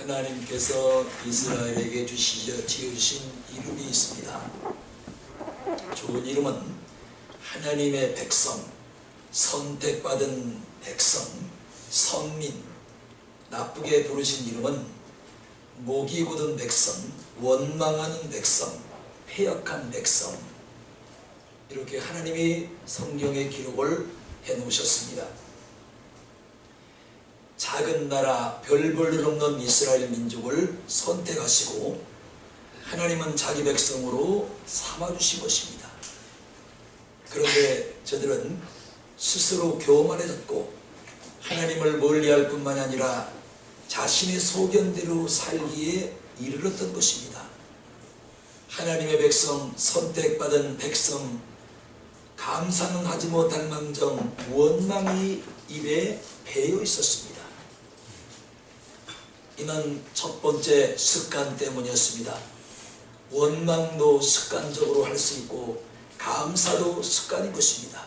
하나님께서 이스라엘에게 지어주신 이름이 있습니다. 좋은 이름은 하나님의 백성, 선택받은 백성, 선민. 나쁘게 부르신 이름은 목이 곧은 백성, 원망하는 백성, 패역한 백성. 이렇게 하나님이 성경에 기록을 해놓으셨습니다. 작은 나라 별 볼 일 없는 이스라엘 민족을 선택하시고 하나님은 자기 백성으로 삼아주신 것입니다. 그런데 저들은 스스로 교만해졌고 하나님을 멀리할 뿐만이 아니라 자신의 소견대로 살기에 이르렀던 것입니다. 하나님의 백성, 선택받은 백성, 감사는 하지 못할 망정 원망이 입에 배어 있었습니다. 이는 첫 번째 습관 때문이었습니다. 원망도 습관적으로 할 수 있고 감사도 습관인 것입니다.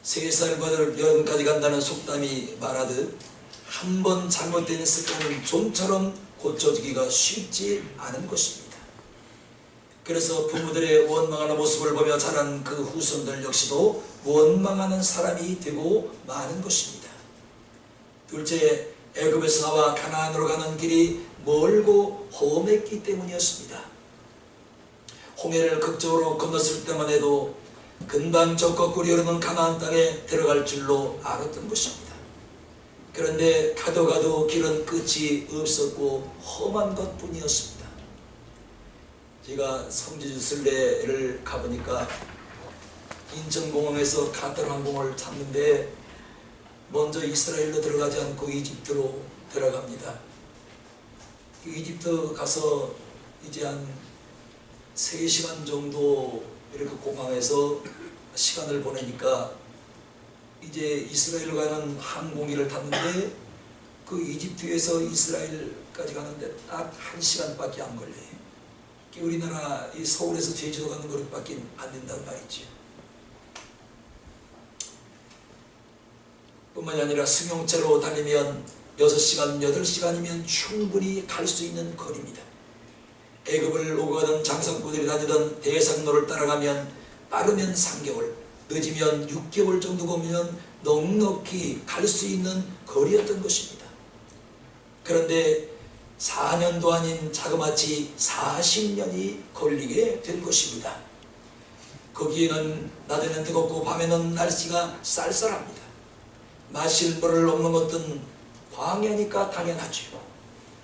3살과 여름까지 간다는 속담이 말하듯 한 번 잘못된 습관은 좀처럼 고쳐지기가 쉽지 않은 것입니다. 그래서 부모들의 원망하는 모습을 보며 자란 그 후손들 역시도 원망하는 사람이 되고 마는 것입니다. 둘째, 애굽에서 나와 가나안으로 가는 길이 멀고 험했기 때문이었습니다. 홍해를 극적으로 건넜을 때만 해도 금방 적거꾸리 흐르는 가나안 땅에 들어갈 줄로 알았던 것입니다. 그런데 가도 길은 끝이 없었고 험한 것뿐이었습니다. 제가 성지주 순례를 가보니까 인천공항에서 카타르 항공을 탔는데 먼저 이스라엘로 들어가지 않고 이집트로 들어갑니다. 이집트 가서 이제 한 3시간 정도 이렇게 공항에서 시간을 보내니까 이제 이스라엘로 가는 항공기를 탔는데 그 이집트에서 이스라엘까지 가는데 딱 1시간밖에 안 걸려요. 우리나라 이 서울에서 제주도 가는 것밖에 안 된단 말이죠. 뿐만이 아니라 승용차로 달리면 6시간, 8시간이면 충분히 갈 수 있는 거리입니다. 애굽을 오고 가던 장성꾼들이 다니던 대상로를 따라가면 빠르면 3개월, 늦으면 6개월 정도 거면 넉넉히 갈 수 있는 거리였던 것입니다. 그런데 4년도 아닌 자그마치 40년이 걸리게 된 것입니다. 거기에는 낮에는 뜨겁고 밤에는 날씨가 쌀쌀합니다. 마실 물을 없는 것은 광야니까 당연하죠.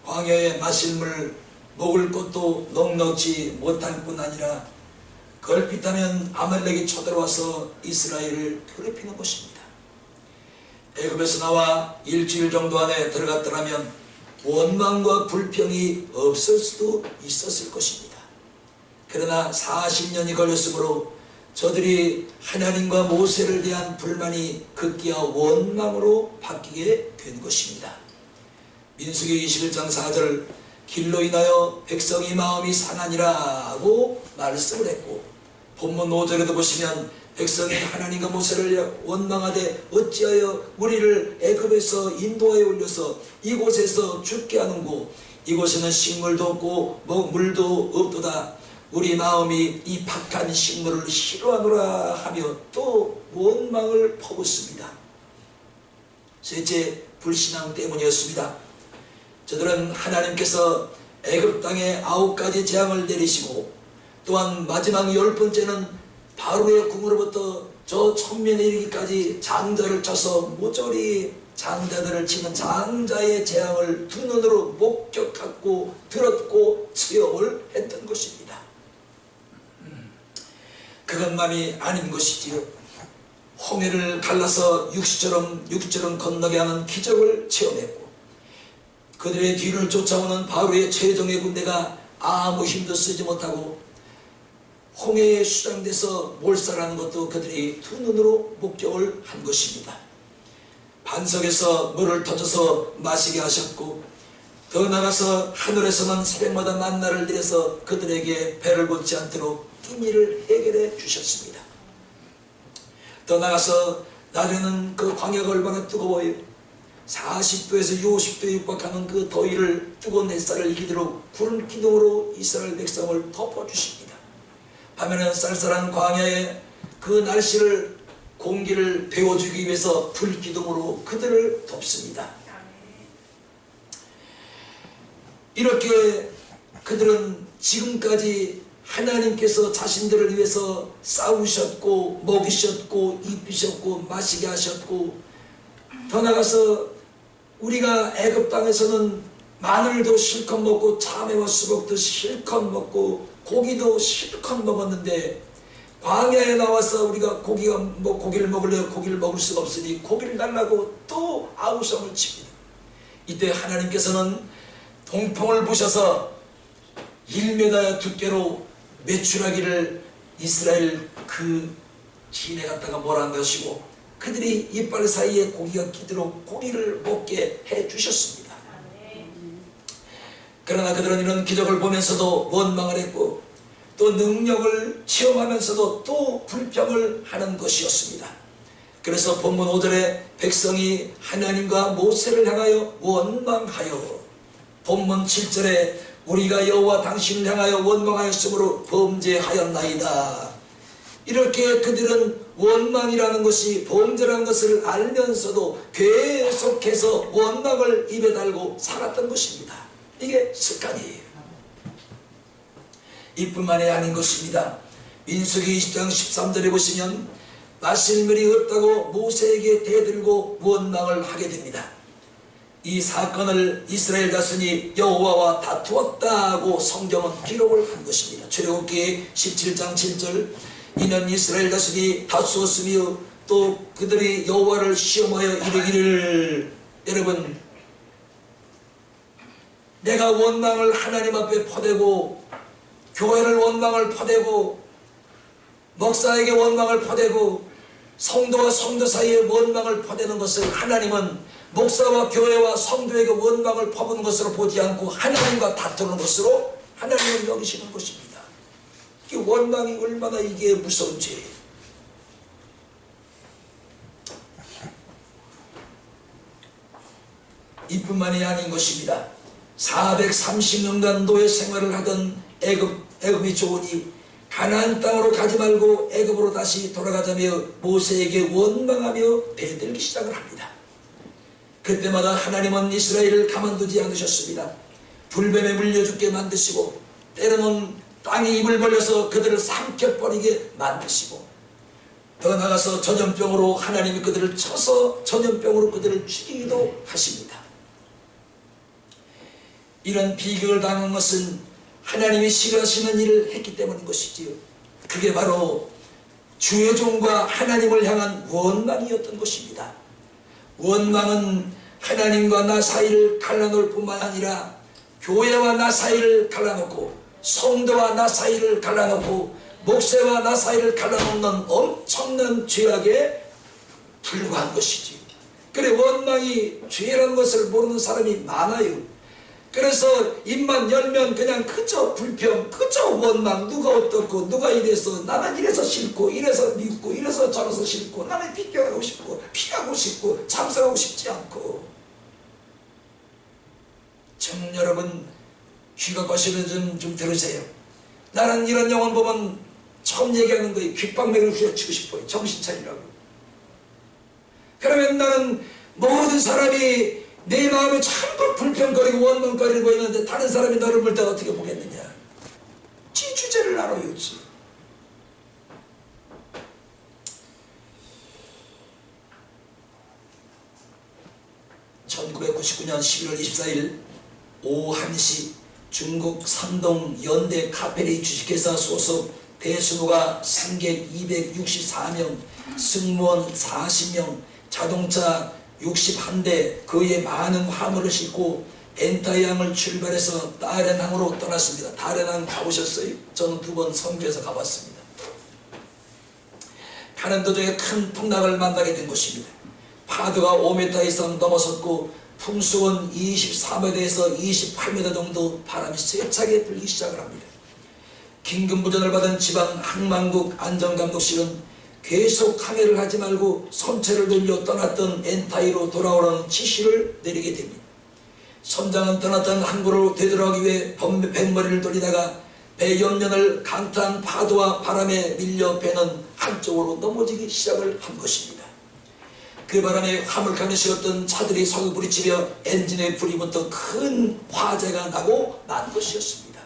광야에 마실 물, 먹을 것도 넉넉지 못할 뿐 아니라 걸핏하면 아말렉이 쳐들어와서 이스라엘을 괴롭히는 것입니다. 애굽에서 나와 일주일 정도 안에 들어갔더라면 원망과 불평이 없을 수도 있었을 것입니다. 그러나 40년이 걸렸으므로 저들이 하나님과 모세를 대한 불만이 급기야 원망으로 바뀌게 된 것입니다. 민수기 21장 4절 길로 인하여 백성이 마음이 상하니라 고 말씀을 했고, 본문 5절에도 보시면 백성이 하나님과 모세를 원망하되 어찌하여 우리를 애굽에서 인도하여 올려서 이곳에서 죽게 하는고, 이곳에는 식물도 없고 물도 없도다. 우리 마음이 이 박한 식물을 싫어하노라 하며 또 원망을 퍼붓습니다. 셋째, 불신앙 때문이었습니다. 저들은 하나님께서 애굽 땅에 9가지 재앙을 내리시고 또한 마지막 10번째는 바로의 궁으로부터 저 천면에 이르기까지 장자를 쳐서 모조리 장자들을 치는 장자의 재앙을 두 눈으로 목격하고 들었고 체험을 했던 것입니다. 그것만이 아닌 것이지요. 홍해를 갈라서 육지처럼 건너게 하는 기적을 체험했고, 그들의 뒤를 쫓아오는 바로의 최정예 군대가 아무 힘도 쓰지 못하고 홍해에 수장돼서 몰살하는 것도 그들이 두 눈으로 목격을 한 것입니다. 반석에서 물을 터져서 마시게 하셨고, 더 나아가서 하늘에서는 새벽마다 만나를 내려서 그들에게 배를 고치 않도록 끼니를 해결해 주셨습니다. 더 나아가서 낮에는 그 광야가 얼마나 뜨거워요. 40도에서 50도에 육박하는 그 더위를 뜨거운 햇살을 이기도록 구름 기둥으로 이스라엘 백성을 덮어주십니다. 밤에는 쌀쌀한 광야에 그 날씨를 공기를 데워주기 위해서 불 기둥으로 그들을 덮습니다. 이렇게 그들은 지금까지 하나님께서 자신들을 위해서 싸우셨고 먹이셨고 입히셨고 마시게 하셨고, 더 나아가서 우리가 애굽 땅에서는 마늘도 실컷 먹고 참외와 수박도 실컷 먹고 고기도 실컷 먹었는데, 광야에 나와서 우리가 고기를 먹으려 고기를 먹을 수가 없으니 고기를 달라고 또 아우성을 칩니다. 이때 하나님께서는 동풍을 부셔서 1m 두께로 메추라기를 이스라엘 그 진에 갖다가 몰아넣은 것이고, 그들이 이빨 사이에 고기가 끼도록 고기를 먹게 해주셨습니다. 그러나 그들은 이런 기적을 보면서도 원망을 했고 또 능력을 체험하면서도 또 불평을 하는 것이었습니다. 그래서 본문 5절에 백성이 하나님과 모세를 향하여 원망하여, 본문 7절에 우리가 여호와 당신을 향하여 원망하였으므로 범죄하였나이다. 이렇게 그들은 원망이라는 것이 범죄라는 것을 알면서도 계속해서 원망을 입에 달고 살았던 것입니다. 이게 습관이에요. 이뿐만이 아닌 것입니다. 민수기 20장 13절에 보시면 마실 물이 없다고 모세에게 대들고 원망을 하게 됩니다. 이 사건을 이스라엘 자손이 여호와와 다투었다고 성경은 기록을 한 것입니다. 출애굽기 17장 7절, 이는 이스라엘 자손이 다투었으며 또 그들이 여호와를 시험하여 이르기를, 여러분, 내가 원망을 하나님 앞에 퍼대고 교회를 원망을 퍼대고 목사에게 원망을 퍼대고 성도와 성도 사이에 원망을 퍼대는 것을 하나님은 목사와 교회와 성도에게 원망을 퍼부는 것으로 보지 않고 하나님과 다투는 것으로 하나님은 여기시는 것입니다. 이 원망이 얼마나 이게 무서운 죄예요. 이뿐만이 아닌 것입니다. 430년간 노예 생활을 하던 애굽이 좋으니 가나안 땅으로 가지 말고 애굽으로 다시 돌아가자며 모세에게 원망하며 대들기 시작을 합니다. 그때마다 하나님은 이스라엘을 가만두지 않으셨습니다. 불뱀에 물려 죽게 만드시고 때로는 땅이 입을 벌려서 그들을 삼켜버리게 만드시고, 더 나아가서 전염병으로 하나님이 그들을 쳐서 전염병으로 그들을 죽이기도 하십니다. 이런 비극을 당한 것은 하나님이 싫어하시는 일을 했기 때문인 것이지요. 그게 바로 주의 종과 하나님을 향한 원망이었던 것입니다. 원망은 하나님과 나 사이를 갈라놓을 뿐만 아니라 교회와 나 사이를 갈라놓고 성도와 나 사이를 갈라놓고 목사와 나 사이를 갈라놓는 엄청난 죄악에 불과한 것이지. 그래, 원망이 죄라는 것을 모르는 사람이 많아요. 그래서 입만 열면 그냥 그저 불평, 그저 원망, 누가 어떻고 누가 이래서 나는 이래서 싫고 이래서 미웠고 이래서 저래서 싫고 나는 비껴가고 싶고 피하고 싶고 참석하고 싶지 않고. 참, 여러분 귀가 거시면 좀 들으세요. 나는 이런 영혼 보면 처음 얘기하는 거예요. 귓방맹을 후려치고 싶어요. 정신 차리라고. 그러면 나는 모든 사람이 내 마음에 전부 불평거리고 원망거리고 있는데 다른 사람이 너를 볼 때 어떻게 보겠느냐. 지 주제를 알아야지. (1999년 11월 24일) 오후 1시 중국 산동 연대 카페리 주식회사 소속 대수노가 승객 264명, 승무원 40명, 자동차 61대, 그의 많은 화물을 싣고 엔타이항을 출발해서 다롄항으로 떠났습니다. 다롄항 가보셨어요? 저는 2번 선교에서 가봤습니다. 가는 도중에 큰 풍랑을 만나게 된 것입니다. 파도가 5m 이상 넘어섰고 풍속은 24m에서 28m 정도 바람이 세차게 불기 시작을 합니다. 긴급 무전을 받은 지방 항만국 안전감독실은 계속 항해를 하지 말고 선체를 돌려 떠났던 엔타이로 돌아오라는 지시를 내리게 됩니다. 선장은 떠났던 항구로 되돌아가기 위해 뱃머리를 돌리다가 배 옆면을 강타한 파도와 바람에 밀려 배는 한쪽으로 넘어지기 시작을 한 것입니다. 그 바람에 화물칸에 실었던 차들이 서로 부딪히며 엔진에 불이 붙어 큰 화재가 나고 난 것이었습니다.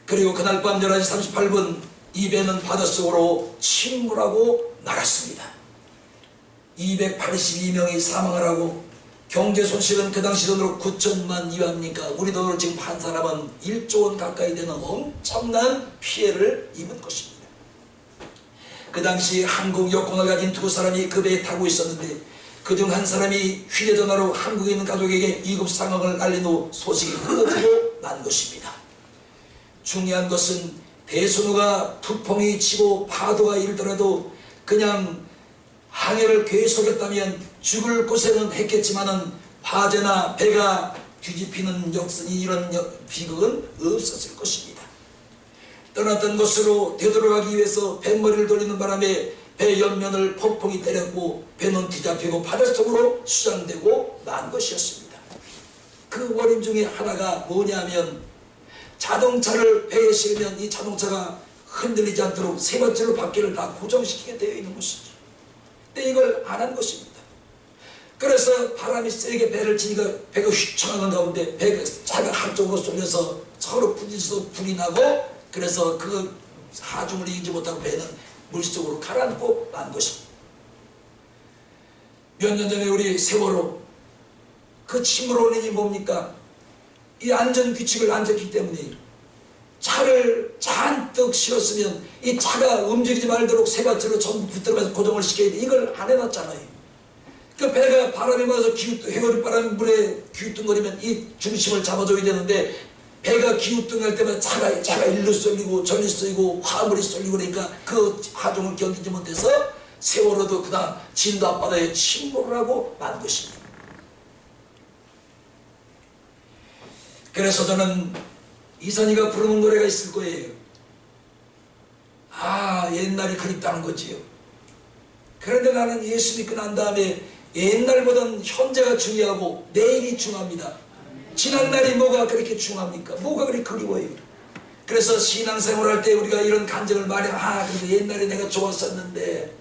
그리고 그날 밤 11시 38분 이 배는 바닷속으로 침몰하고 나갔습니다. 282명이 사망을 하고 경제 손실은 그 당시 돈으로 9천만 위안이니까 우리 돈으로 지금 한 사람은 1조 원 가까이 되는 엄청난 피해를 입은 것입니다. 그 당시 한국 여권을 가진 두 사람이 그 배에 타고 있었는데 그중 한 사람이 휴대전화로 한국에 있는 가족에게 위급 상황을 알린 후 소식이 끊어지고 난 것입니다. 중요한 것은 배선우가 투풍이 치고 파도가 일더라도 그냥 항해를 계속했다면 죽을 고생은 했겠지만은 화재나 배가 뒤집히는 이런 비극은 없었을 것입니다. 떠났던 곳으로 되돌아가기 위해서 뱃머리를 돌리는 바람에 배 옆면을 폭풍이 때렸고 배는 뒤잡히고 바닷속으로 수장되고 난 것이었습니다. 그 원인 중에 하나가 뭐냐면 자동차를 배에 실으면 이 자동차가 흔들리지 않도록 세 번째로 바퀴를 다 고정시키게 되어 있는 것이죠. 근데 이걸 안 한 것입니다. 그래서 바람이 세게 배를 치니까 배가 휘청하는 가운데 차가 한쪽으로 쏠려서 서로 부딪혀서 불이 나고 그래서 그 하중을 이기지 못하고 배는 물속으로 가라앉고 난 것입니다. 몇 년 전에 우리 세월호 그 침몰 원인이 뭡니까? 이 안전규칙을 안 지켰기 때문에 차를 잔뜩 실었으면 이 차가 움직이지 말도록 세 바퀴로 전부 붙들어가서 고정을 시켜야 돼. 이걸 안 해놨잖아요. 그 배가 바람에 맞아서 해오리 바람 물에 기우뚱거리면 이 중심을 잡아줘야 되는데 배가 기우뚱할 때마다 차가 일로 쏠리고 저리 쏠리고 화물이 쏠리고 그러니까 그 하중을 견디지 못해서 세월호도 그다음 진도 앞바다에 침몰을 하고 만 것입니다. 그래서 저는 이선희가 부르는 노래가 있을 거예요. 아, 옛날이 그립다는 거지요. 그런데 나는 예수 믿고 난 다음에 옛날보다는 현재가 중요하고 내일이 중요합니다. 지난날이 뭐가 그렇게 중요합니까? 뭐가 그렇게 그리워요? 그래서 신앙생활 할 때 우리가 이런 간증을 말해. 그래도 옛날에 내가 좋았었는데,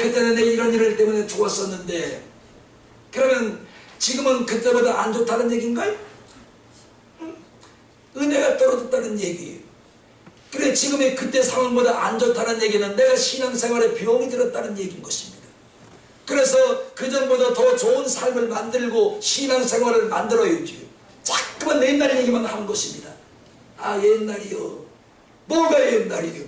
그때는 내 이런 일 때문에 좋았었는데, 그러면 지금은 그때보다 안 좋다는 얘기인가요? 은혜가 떨어졌다는 얘기예요. 그래, 지금의 그때 상황보다 안 좋다는 얘기는 내가 신앙생활에 병이 들었다는 얘기인 것입니다. 그래서 그전보다 더 좋은 삶을 만들고 신앙생활을 만들어야죠. 자꾸만 옛날 얘기만 하는 것입니다. 옛날이요. 뭐가 옛날이요?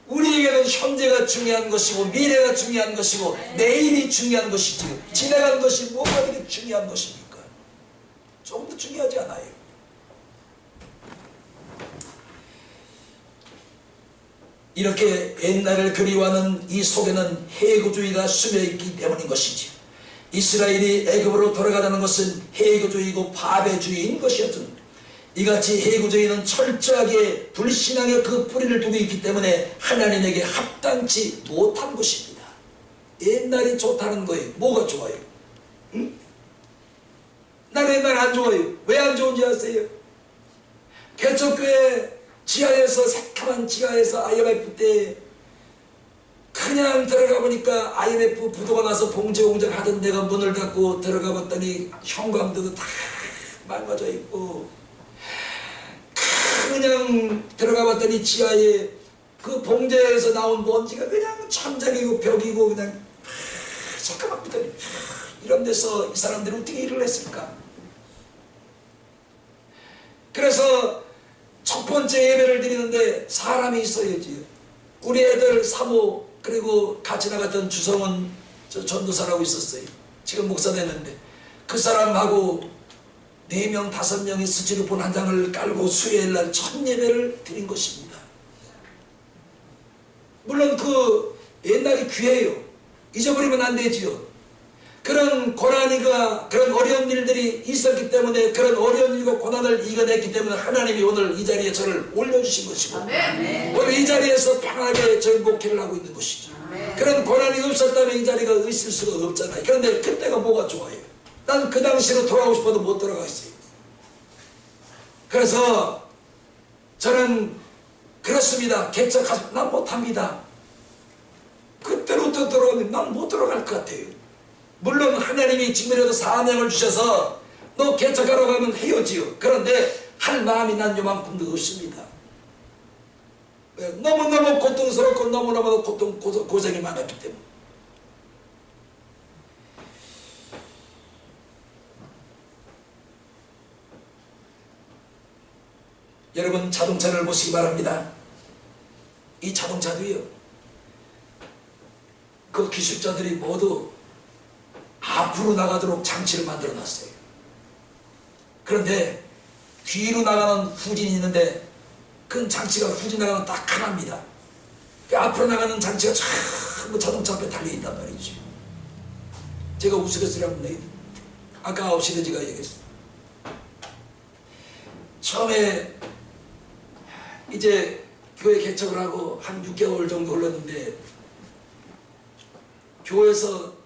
우리에게는 현재가 중요한 것이고 미래가 중요한 것이고 내일이 중요한 것이지요. 지나간 것이 뭐가 그렇게 중요한 것입니까? 조금도 중요하지 않아요. 이렇게 옛날을 그리워하는 이 속에는 해구주의가 숨어있기 때문인 것이지. 이스라엘이 애굽으로 돌아가자는 것은 해구주의고 바벨주의인 것이었던, 이같이 해구주의는 철저하게 불신앙의 그 뿌리를 두고 있기 때문에 하나님에게 합당치 못한 것입니다. 옛날이 좋다는 거예요. 뭐가 좋아요? 응? 나는 옛날 안 좋아요. 왜 안 좋은지 아세요? 개척교회 지하에서, 새카만 지하에서 IMF 때 그냥 들어가 보니까 IMF 부도가 나서 봉제 공장 하던 데가 문을 닫고 들어가 봤더니 형광등도 다 망가져 있고, 그냥 들어가 봤더니 지하에 그 봉제에서 나온 먼지가 그냥 천장이고 벽이고 그냥 새까맣 더니 이런 데서 이 사람들이 어떻게 일을 했을까? 그래서 첫 번째 예배를 드리는데 사람이 있어야지요. 우리 애들 사모 그리고 같이 나갔던 주성은 전도사라고 있었어요. 지금 목사 됐는데 그 사람하고 4명 5명이 스티로폼 한 장을 깔고 수요일날 첫 예배를 드린 것입니다. 물론 그 옛날이 귀해요. 잊어버리면 안 되지요. 그런 고난이가 그런 어려운 일들이 있었기 때문에 그런 어려운 일과 고난을 이겨냈기 때문에 하나님이 오늘 이 자리에 저를 올려주신 것이고 오늘 이 자리에서 편하게 저희 목회를 하고 있는 것이죠. 그런 고난이 없었다면 이 자리가 있을 수가 없잖아요. 그런데 그때가 뭐가 좋아요? 난 그 당시로 돌아가고 싶어도 못 돌아가겠어요. 그래서 저는 그렇습니다. 개척하지 난 못합니다. 그때로부터 돌아오면 난 못 돌아갈 것 같아요. 물론 하나님이 지금이라도 사명을 주셔서 너 개척하라고 하면 해요지요. 그런데 할 마음이 난 요만큼도 없습니다. 너무너무 고통스럽고 너무너무 고생이 많았기 때문에. 여러분 자동차를 보시기 바랍니다. 이 자동차도요, 그 기술자들이 모두 앞으로 나가도록 장치를 만들어 놨어요. 그런데 뒤로 나가는 후진이 있는데 그 장치가 후진 나가는 딱 하나입니다. 그 앞으로 나가는 장치가 전부 자동차 앞에 달려있단 말이죠. 제가 우스갯소리 한번 내요. 아까 9시에 제가 얘기했어요. 처음에 이제 교회 개척을 하고 한 6개월 정도 흘렀는데 교회에서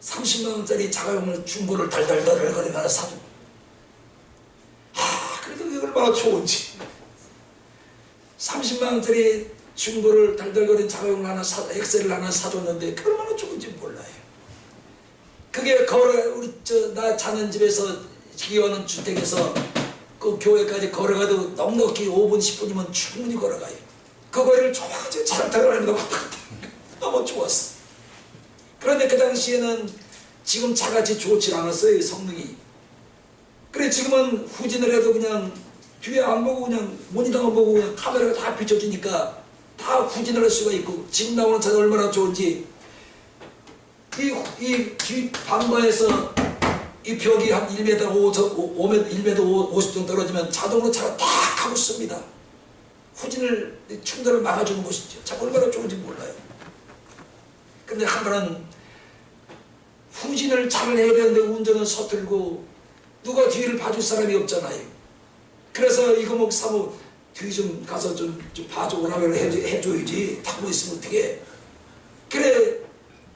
30만원짜리 자가용을 중고를 달달달 거리 하나 사줘. 그래도 그게 얼마나 좋은지. 30만원짜리 중고를 달달거리는 자가용을 하나 엑셀을 하나 사줬는데 그 얼마나 좋은지 몰라요. 그게 우리 나 자는 집에서 기어오는 주택에서 그 교회까지 걸어가도 넉넉히 5분 10분이면 충분히 걸어가요. 그 거리를 좋아가지고 차를 타고 다니면서 왔다 갔다 너무 좋았어. 그런데 그 당시에는 지금 차같이 좋지 않았어요, 성능이. 그래 지금은 후진을 해도 그냥 뒤에 안 보고 그냥 모니터만 보고 그냥 카메라가 다 비춰지니까 다 후진을 할 수가 있고, 지금 나오는 차가 얼마나 좋은지. 이 뒤 방바에서 이 벽이 한 1m 5m 1m 50 정도 떨어지면 자동으로 차가 딱 하고 씁니다. 후진을 충돌을 막아주는 것이죠. 차 얼마나 좋은지 몰라요. 근데 한 번은 후진을 잘 해야 되는데 운전은 서툴고 누가 뒤를 봐줄 사람이 없잖아요. 그래서 이거 뭐 사모 뒤 좀 가서 좀 봐줘 오라고 해줘야지. 타고 있으면 어떻게. 그래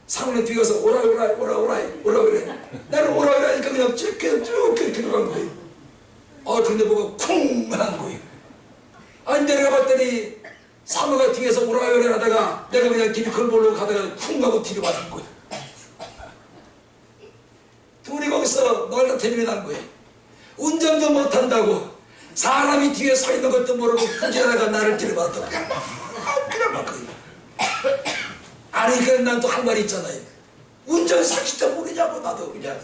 사모님 뒤에 가서 오라 그래. 나는 오라 그러니까 그냥 쭉 들어간 거예요. 근데 뭐가 쿵 한 거예요. 아니 내가 봤더니 사모가 뒤에서 오라 그래 하다가 내가 그냥 길이 걸보려고 가다가 쿵 하고 뒤로 맞은 거예요. 둘이 거기서 놀다 대면이 난 거예요. 운전도 못한다고 사람이 뒤에 서 있는 것도 모르고 후진하다가 나를 들이받았다고 그냥 막 거예요. 아니 그럼 난 또 할 말이 있잖아요. 운전 사기도 모르냐고 나도 그냥.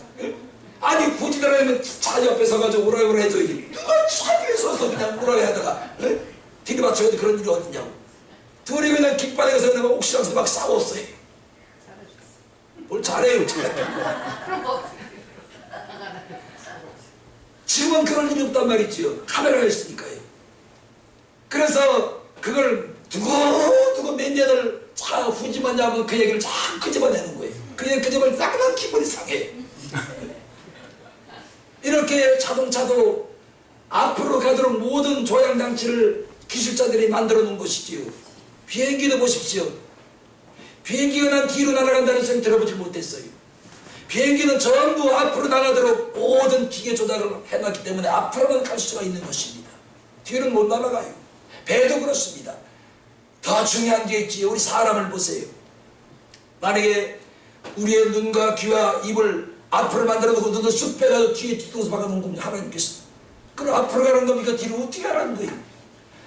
아니 후진을 하면 차 옆에 서가지고 오라 해줘야지. 누가 차 뒤에 서서 그냥 오라 하다가 들이받쳐도 그런 일이 어딨냐고. 둘이 그냥 깃바닥에서 그냥 옥시랑서 막 싸웠어요. 뭘 잘해요. 지금은 그런 일이 없단 말이지요. 카메라가 있으니까요. 그래서 그걸 두고 몇 년을 차 후지만 잡으면 그 얘기를 자꾸 끄집어내는 거예요. 그 집을 싹난 기분이 상해. 이렇게 자동차도 앞으로 가도록 모든 조향장치를 기술자들이 만들어 놓은 것이지요. 비행기도 보십시오. 비행기가 난 뒤로 날아간다는 소리 들어보지 못했어요. 비행기는 전부 앞으로 나가도록 모든 기계 조작을 해놨기 때문에 앞으로만 갈 수가 있는 것입니다. 뒤로는 못 날아가요. 배도 그렇습니다. 더 중요한 게 있지. 우리 사람을 보세요. 만약에 우리의 눈과 귀와 입을 앞으로 만들어 놓고 눈을 쑥 빼가지고 뒤에 뒤통수 박아놓은 겁니다. 하나님께서. 그럼 앞으로 가는 겁니까? 뒤로 어떻게 가라는 거예요?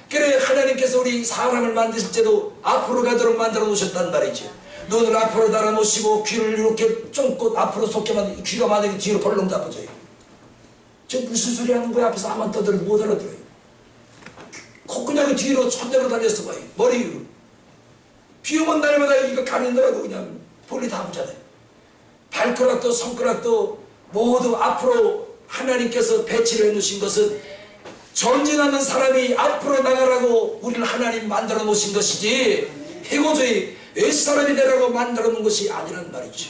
그래 하나님께서 우리 사람을 만드실 때도 앞으로 가도록 만들어 놓으셨단 말이죠. 눈을 앞으로 달아놓으시고 귀를 이렇게 쫑긋 앞으로 솟게만 귀가 만약에 뒤로 벌렁 잡아져요. 저 무슨 소리 하는 거야? 앞에서 아만 떠들어도 못 알아들어요. 콧구멍이 뒤로 천대로 달렸어 봐요. 머리 위로. 비 오는 날마다 이거 가는더라고. 그냥 볼이 다 보잖아요. 발가락도 손가락도 모두 앞으로 하나님께서 배치를 해놓으신 것은 전진하는 사람이 앞으로 나가라고 우리를 하나님 만들어 놓으신 것이지 해고주의 윗사람이 되라고 만들어 놓은 것이 아니란 말이죠.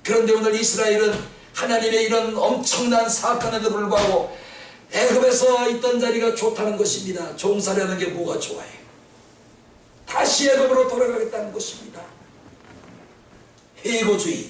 그런데 오늘 이스라엘은 하나님의 이런 엄청난 사건에도 불구하고 애굽에서 있던 자리가 좋다는 것입니다. 종살이하는 게 뭐가 좋아요? 다시 애굽으로 돌아가겠다는 것입니다. 해고주의.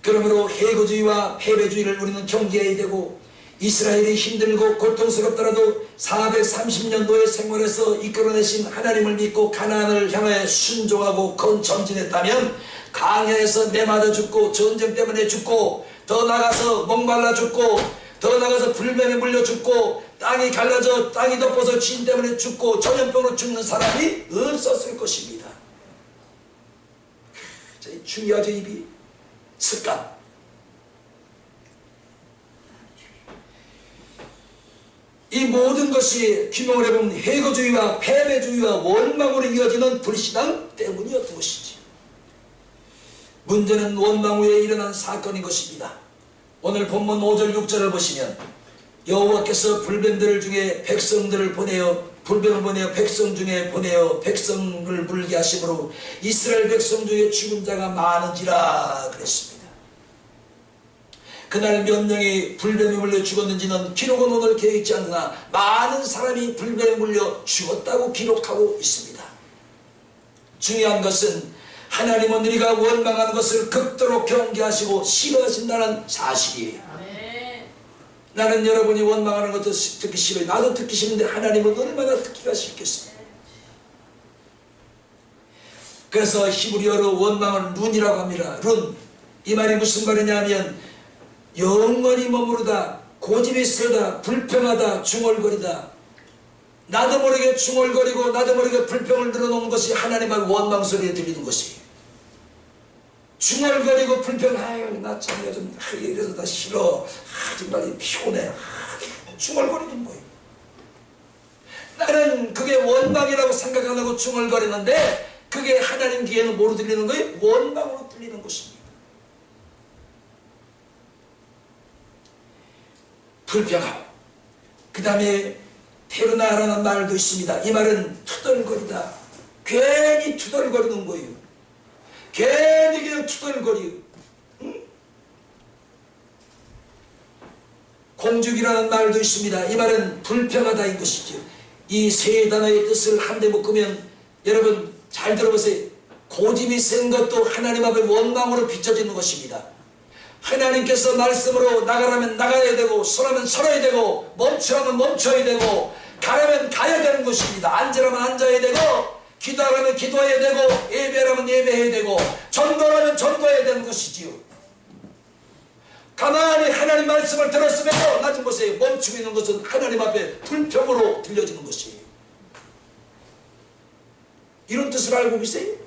그러므로 해고주의와 패배주의를 우리는 경계해야 되고, 이스라엘이 힘들고 고통스럽더라도 430년도의 생활에서 이끌어내신 하나님을 믿고 가나안을 향해 순종하고 전진했다면 강야에서 매맞아 죽고 전쟁 때문에 죽고 더 나가서 목말라 죽고 더 나가서 불뱀에 물려 죽고 땅이 갈라져 땅이 덮어서 진 때문에 죽고 전염병으로 죽는 사람이 없었을 것입니다. 중요하죠. 입이 습관. 이 모든 것이 규명을 해보면 해고주의와 패배주의와 원망으로 이어지는 불신앙 때문이었던 것이지. 문제는 원망 후에 일어난 사건인 것입니다. 오늘 본문 5절 6절을 보시면 여호와께서 불뱀들 중에 백성들을 보내어 불뱀을 보내어 백성 중에 보내어 백성을 물게 하심으로 이스라엘 백성 중에 죽은 자가 많은지라 그랬습니다. 그날 몇 명이 불뱀에 물려 죽었는지는 기록은 오늘 되어 있지 않으나 많은 사람이 불뱀에 물려 죽었다고 기록하고 있습니다. 중요한 것은 하나님은 우리가 원망하는 것을 극도로 경계하시고 싫어하신다는 사실이에요. 나는 여러분이 원망하는 것도 듣기 싫어요. 나도 듣기 싫은데 하나님은 얼마나 듣기가 싫겠어요. 그래서 히브리어로 원망은 룬이라고 합니다. 룬. 이 말이 무슨 말이냐면 영원히 머무르다, 고집이 세다, 불평하다, 중얼거리다. 나도 모르게 중얼거리고 나도 모르게 불평을 늘어놓는 것이 하나님의 원망 소리에 들리는 것이에요. 중얼거리고 불평, 아유 나 참 요즘 이래서 다 싫어, 정말 피곤해, 중얼거리는 거예요. 나는 그게 원망이라고 생각 안 하고 중얼거리는데 그게 하나님 귀에는 뭐로 들리는 거예요? 원망으로 들리는 것입니다. 불평하고 그 다음에 테르나라는 말도 있습니다. 이 말은 투덜거리다. 괜히 투덜거리는 거예요. 괜히 그냥 투덜거리요. 응? 공죽이라는 말도 있습니다. 이 말은 불평하다 인 것이죠. 이 세 단어의 뜻을 한데 묶으면 여러분 잘 들어보세요. 고집이 센 것도 하나님 앞에 원망으로 비춰지는 것입니다. 하나님께서 말씀으로 나가라면 나가야 되고 서라면 서야 되고 멈추라면 멈춰야 되고 가라면 가야 되는 것입니다. 앉으라면 앉아야 되고 기도하라면 기도해야 되고 예배하라면 예배해야 되고 전도하라면 전도해야 되는 것이지요. 가만히 하나님 말씀을 들었음에도 나중 보세요. 멈추고 있는 것은 하나님 앞에 불평으로 들려지는 것이에요. 이런 뜻을 알고 계세요?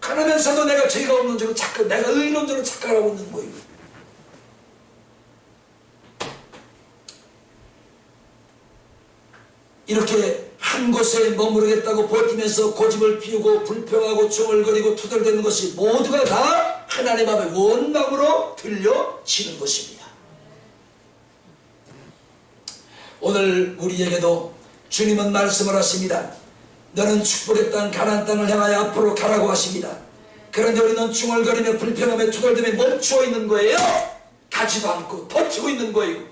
가면서도 내가 죄가 없는 줄로 착각, 내가 의로운 줄로 착각하고 있는 거예요. 이렇게 한 곳에 머무르겠다고 버티면서 고집을 피우고 불평하고 중얼거리고 투덜대는 것이 모두가 다 하나님 앞에 원망으로 들려지는 것입니다. 오늘 우리에게도 주님은 말씀을 하십니다. 너는 축복의 땅 가나안 땅을 향하여 앞으로 가라고 하십니다. 그런데 우리는 중얼거리며 불평하며 투덜대며 멈추어 있는 거예요. 가지도 않고 버티고 있는 거예요.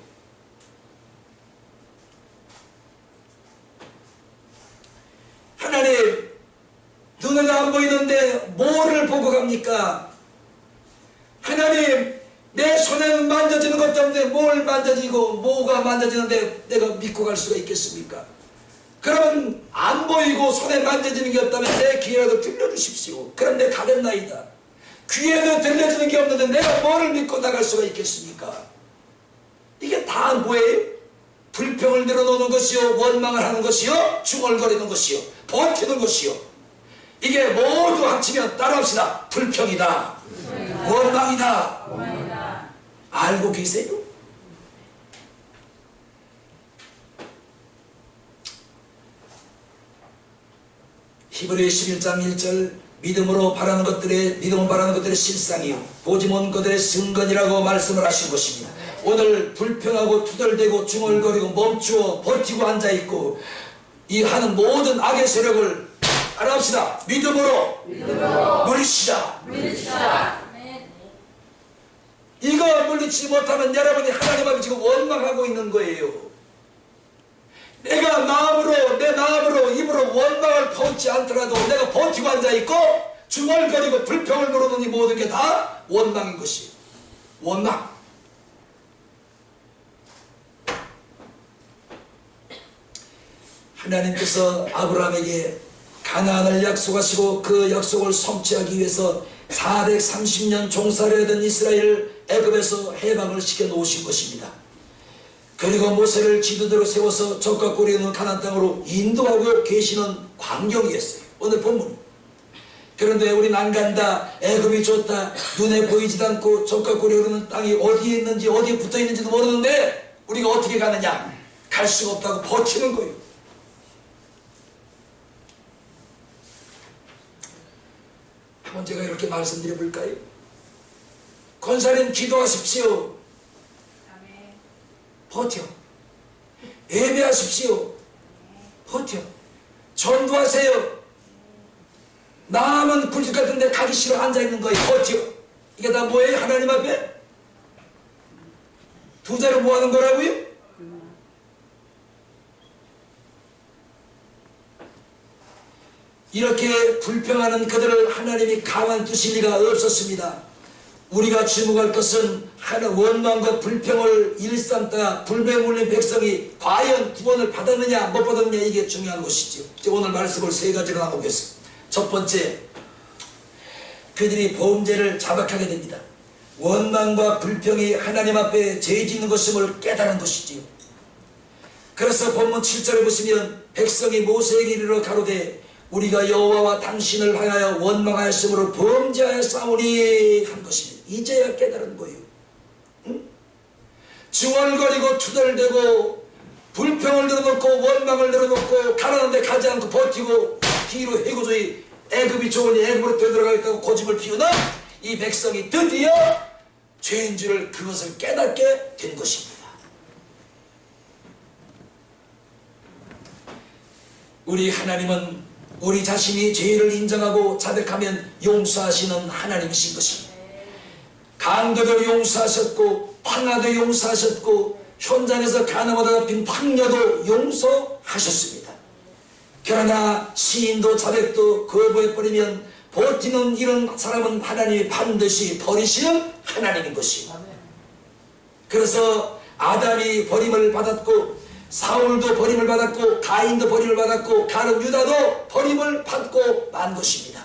하나님, 눈은 안 보이는데 뭐를 보고 갑니까? 하나님, 내 손에는 만져지는 것도 없는데 뭘 만져지고 뭐가 만져지는데 내가 믿고 갈 수가 있겠습니까? 그러면 안 보이고 손에 만져지는 게 없다면 내 귀에라도 들려주십시오. 그런데 가겠나이다. 귀에도 들려지는 게 없는데 내가 뭐를 믿고 나갈 수가 있겠습니까? 이게 다 뭐예요? 불평을 늘어놓는 것이요, 원망을 하는 것이요, 중얼거리는 것이요, 버티는 것이요. 이게 모두 합치면 따라합시다. 불평이다. 원망이다. 알고 계세요? 히브리 11장 1절 믿음으로 바라는 것들의 실상이요 보지 못 것들의 증거니라고 말씀을 하신 것입니다. 오늘 불평하고 투덜대고 중얼거리고 멈추어 버티고 앉아있고 이 하는 모든 악의 세력을 알아봅시다. 믿음으로 물리치자. 이거 물리치지 못하면 여러분이 하나님 앞에 지금 원망하고 있는 거예요. 내가 내 마음으로 입으로 원망을 퍼붓지 않더라도 내가 버티고 앉아있고 중얼거리고 불평을 누르는 이 모든 게 다 원망인 것이. 원망. 하나님께서 아브라함에게 가나안을 약속하시고 그 약속을 성취하기 위해서 430년 종살이 하던 이스라엘을 애굽에서 해방을 시켜 놓으신 것입니다. 그리고 모세를 지도자로 세워서 적과 꿀이 있는 가나안 땅으로 인도하고 계시는 광경이었어요. 오늘 본문. 그런데 우리는 안 간다, 애굽이 좋다, 눈에 보이지도 않고 적과 꿀이 흐르는 땅이 어디에 있는지 어디에 붙어 있는지도 모르는데 우리가 어떻게 가느냐? 갈 수가 없다고 버티는 거예요. 한번 제가 이렇게 말씀드려 볼까요? 권사님 기도하십시오. 버텨. 예배하십시오. 버텨. 전도하세요. 남은 굴뚝 같은 데 가기 싫어 앉아있는 거예요. 버텨. 이게 다 뭐예요? 하나님 앞에? 두 자로 뭐 하는 거라고요? 이렇게 불평하는 그들을 하나님이 가만두실 리가 없었습니다. 우리가 주목할 것은 원망과 불평을 일삼다가 불매에 물린 백성이 과연 구원을 받았느냐 못 받았느냐 이게 중요한 것이죠. 오늘 말씀을 세 가지로 나누겠습니다. 첫 번째, 그들이 범죄를 자백하게 됩니다. 원망과 불평이 하나님 앞에 죄 짓는 것임을 깨달은 것이지요. 그래서 본문 7절에 보시면 백성이 모세에게 이르러 가로되 우리가 여호와와 당신을 하여 원망하였으므로 범죄하여 싸우니 한 것입니다. 이제야 깨달은 거예요. 응? 중얼거리고 투덜대고 불평을 늘어놓고 원망을 늘어놓고 가라는 데 가지 않고 버티고 뒤로 해고조이 애굽이 좋으니 애굽으로 되돌아가겠다고 고집을 피우는 이 백성이 드디어 죄인 줄을 그것을 깨닫게 된 것입니다. 우리 하나님은 우리 자신이 죄를 인정하고 자백하면 용서하시는 하나님이신 것입니다. 강도도 용서하셨고 황하도 용서하셨고 현장에서 가늠하다 잡힌 황녀도 용서하셨습니다. 그러나 시인도 자백도 거부해버리면 버티는 이런 사람은 하나님이 반드시 버리시는 하나님인 것입니다. 그래서 아담이 버림을 받았고 사울도 버림을 받았고 가인도 버림을 받았고 가룟 유다도 버림을 받고 만 것입니다.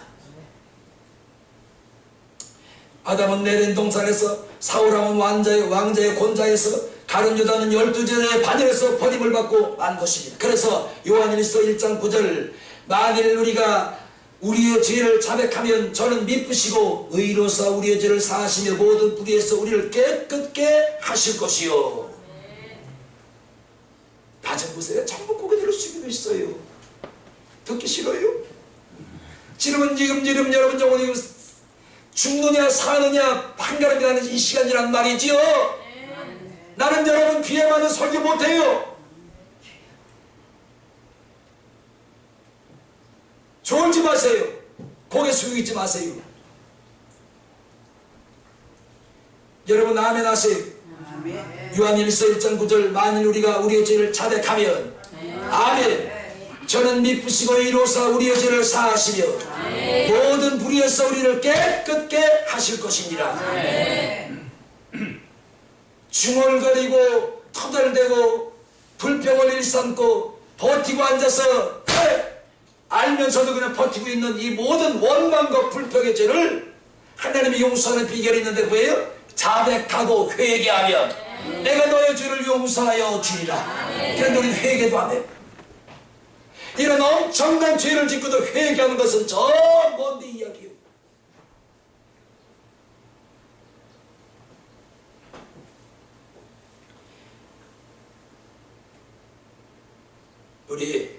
아담은 에덴 동산에서, 사울왕은 왕자의 곤자에서, 가룟 유다는 12제자의 반열에서 버림을 받고 만 것입니다. 그래서 요한일서 1장 9절 만일 우리가 우리의 죄를 자백하면 저는 미쁘시고 의로서 우리의 죄를 사하시며 모든 불의에서 우리를 깨끗게 하실 것이요. 다좀 보세요. 전부 고개 들을 수도 있어요. 듣기 싫어요? 지금 여러분 정말 죽느냐 사느냐 판가름이 나는 이 시간이란 말이지요. 나는 여러분 귀에만은 설교 못해요. 졸지 마세요. 고개 숙이고 있지 마세요. 여러분 아멘 하세요. 요한일서 1장 9절 만일 우리가 우리의 죄를 자백하면 아멘 저는 미쁘시고 의로사 우리의 죄를 사하시며 모든 불의에서 우리를 깨끗게 하실 것이니라. 중얼거리고 터덜대고 불평을 일삼고 버티고 앉아서 알면서도 그냥 버티고 있는 이 모든 원망과 불평의 죄를 하나님이 용서하는 비결이 있는데 뭐예요? 자백하고 회개하면 내가 너의 죄를 용서하여 주리라. 그런데 우리는 회개도 안 해요. 이런 엄청난 죄를 짓고도 회개하는 것은 저 먼 데 이야기예요. 우리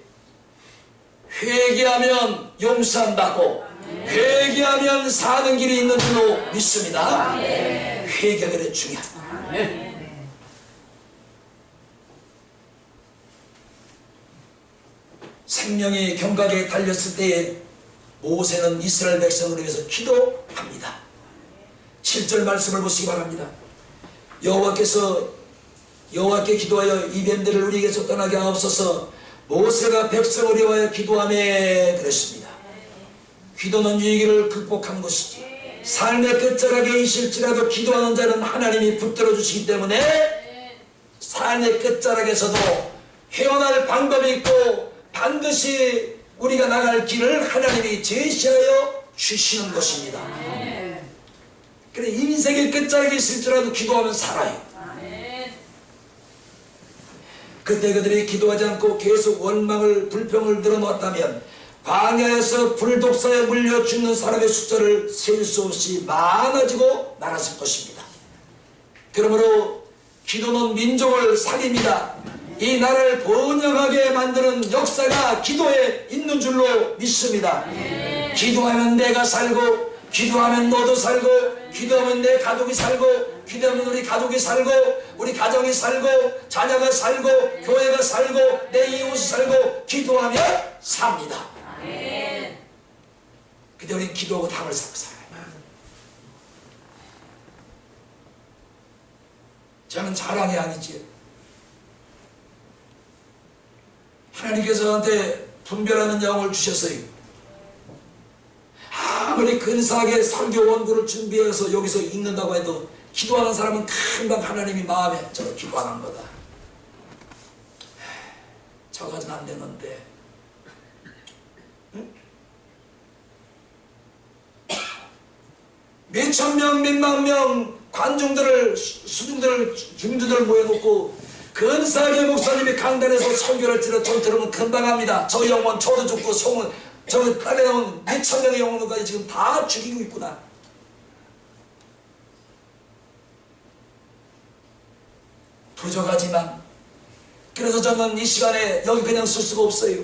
회개하면 용서한다고 회개하면 사는 길이 있는 줄로 믿습니다. 회개가 그래 중요하다. 생명의 경각에 달렸을 때에 모세는 이스라엘 백성을 위해서 기도합니다. 7절 말씀을 보시기 바랍니다. 여호와께 기도하여 이 뱀들을 우리에게서 떠나게 하옵소서. 모세가 백성을 위하여 기도하며 그랬습니다. 기도는 위기를 극복하는 것이지, 삶의 끝자락에 있을지라도 기도하는 자는 하나님이 붙들어 주시기 때문에 삶의 끝자락에서도 헤어날 방법이 있고 반드시 우리가 나갈 길을 하나님이 제시하여 주시는 것입니다. 그래, 인생의 끝자락에 있을지라도 기도하면 살아요. 그때 그들이 기도하지 않고 계속 원망을 불평을 늘어놓았다면 광야에서 불독사에 물려 죽는 사람의 숫자를 셀 수 없이 많아지고 말았을 것입니다. 그러므로 기도는 민족을 살립니다. 이 나라를 번영하게 만드는 역사가 기도에 있는 줄로 믿습니다. 기도하면 내가 살고, 기도하면 너도 살고, 기도하면 내 가족이 살고, 기도하면 우리 가족이 살고, 우리 가정이 살고, 자녀가 살고, 교회가 살고, 내 이웃이 살고, 기도하면 삽니다. 근데 우리는 기도하고 답을 잡고 살아요. 저는 자랑이 아니지. 하나님께서 저한테 분별하는 영을 주셨어요. 아무리 근사하게 설교 원고를 준비해서 여기서 읽는다고 해도 기도하는 사람은 금방 하나님이 마음에 저 기도하는 거다. 저 가지는 안 되는데. 응? 몇천 명, 몇만 명 관중들을, 중주들을 모여놓고 근사하게 목사님이 강단에서 설교를 들으면 금방 합니다. 저 영혼 저도 죽고 송은 저 딸에 나온 몇천 명의 영혼까지 지금 다 죽이고 있구나. 부족하지만 그래서 저는 이 시간에 여기 그냥 쓸 수가 없어요.